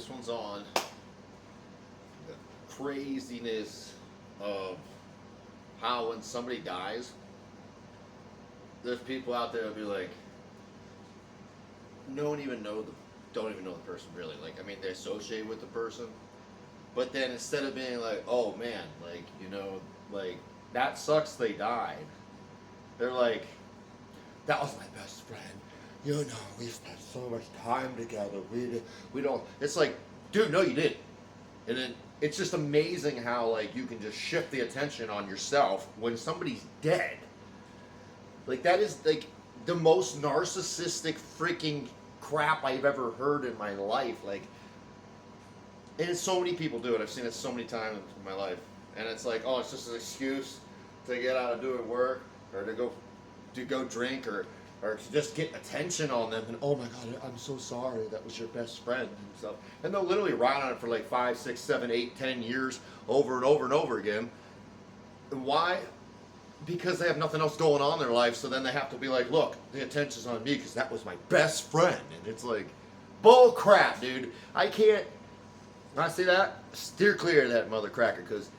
This one's on the craziness of how when somebody dies, there's people out there that'll be like, don't even know the person really. Like, I mean, they associate with the person, but then instead of being like, oh man, like, like that sucks they died, they're like, that was my best friend. We spent so much time together. We don't. It's like, dude, no, you didn't. And then it's just amazing how like you can just shift the attention on yourself when somebody's dead. Like that is like the most narcissistic freaking crap I've ever heard in my life. Like, and so many people do it. I've seen it so many times in my life, and it's like, oh, it's just an excuse to get out of doing work or to go drink or to just get attention on them. And oh my God, I'm so sorry. That was your best friend and stuff. And they'll literally ride on it for like 5, 6, 7, 8, 10 years over and over and over again. And why? Because they have nothing else going on in their life, so then they have to be like, look, the attention's on me because that was my best friend. And it's like, bull crap, dude. I can't, when I see that, steer clear of that mother cracker, because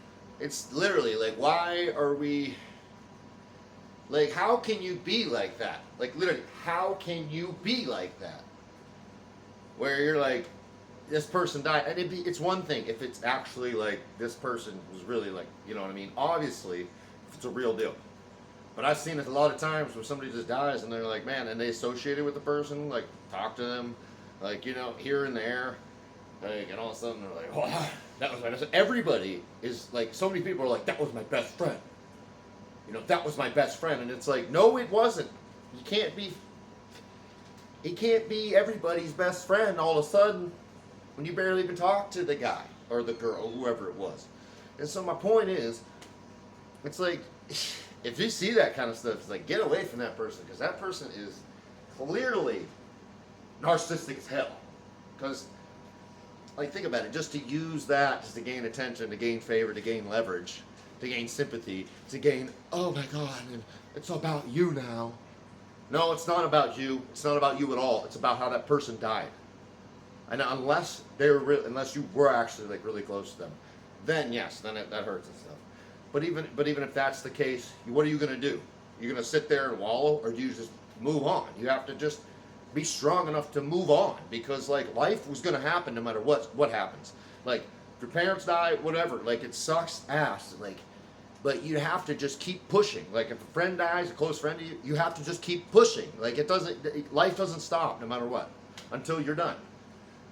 it's literally like, why are we, like, how can you be like that? Like, literally, how can you be like that? Where you're like, this person died, and it's one thing if it's actually like, this person was really like, you know what I mean? Obviously, if it's a real deal. But I've seen it a lot of times where somebody just dies and they're like, man, and they associate it with the person, like talk to them, like, here and there, like, and all of a sudden they're like, oh, that was my best. Everybody is like, so many people are like, that was my best friend. That was my best friend, and it's like, no, it wasn't. It can't be everybody's best friend all of a sudden when you barely even talk to the guy or the girl, whoever it was. And so my point is, it's like, if you see that kind of stuff, it's like, get away from that person, because that person is clearly narcissistic as hell. Because, like, think about it, just to use that, just to gain attention, to gain favor, to gain leverage, to gain sympathy, to gain, oh my God, and it's about you now. No, it's not about you. It's not about you at all. It's about how that person died. And unless you were actually like really close to them, then yes, then that hurts and stuff. But even if that's the case, what are you gonna do? You're gonna sit there and wallow, or do you just move on? You have to just be strong enough to move on, because like life was gonna happen no matter what happens. Like if your parents die, whatever, like it sucks ass. Like, but you have to just keep pushing. Like if a friend dies, a close friend to you, you have to just keep pushing. Like life doesn't stop no matter what until you're done.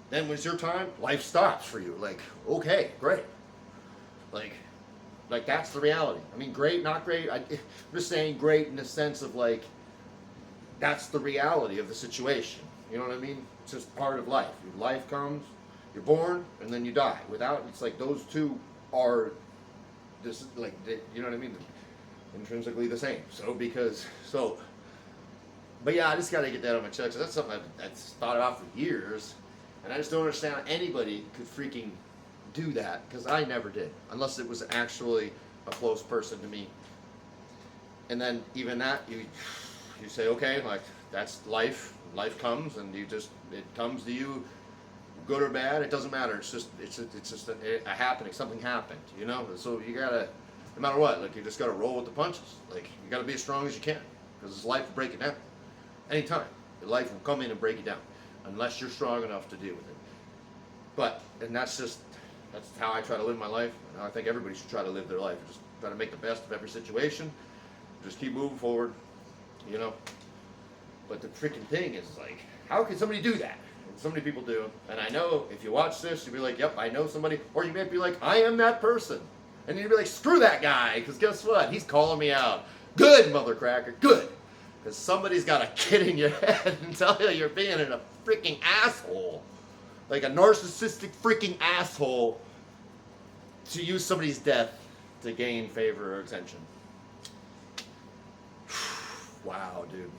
Then when it's your time, life stops for you. Like, okay, great. Like that's the reality. I mean, great, not great. I'm just saying great in the sense of like, that's the reality of the situation. You know what I mean? It's just part of life. Life comes, you're born, and then you die. It's like those two are just like, you know what I mean? Intrinsically the same. But yeah, I just got to get that on my chest. That's something I've thought about for years. And I just don't understand how anybody could freaking do that, because I never did, unless it was actually a close person to me. And then even that, you say, okay, like that's life. Life comes, and it comes to you, good or bad. It doesn't matter. It's just a happening. Something happened, So you gotta, no matter what, like you just gotta roll with the punches. Like you gotta be as strong as you can, because life will break it down. Anytime, life will come in and break it down, unless you're strong enough to deal with it. And that's how I try to live my life. And I think everybody should try to live their life. Just try to make the best of every situation. Just keep moving forward, But the freaking thing is like, how can somebody do that? And so many people do. And I know if you watch this, you'll be like, yep, I know somebody. Or you might be like, I am that person. And you'll be like, screw that guy, because guess what? He's calling me out. Good, mother cracker, good. Because somebody's got a kid in your head and tell you you're being a freaking asshole. Like a narcissistic freaking asshole to use somebody's death to gain favor or attention. Wow, dude.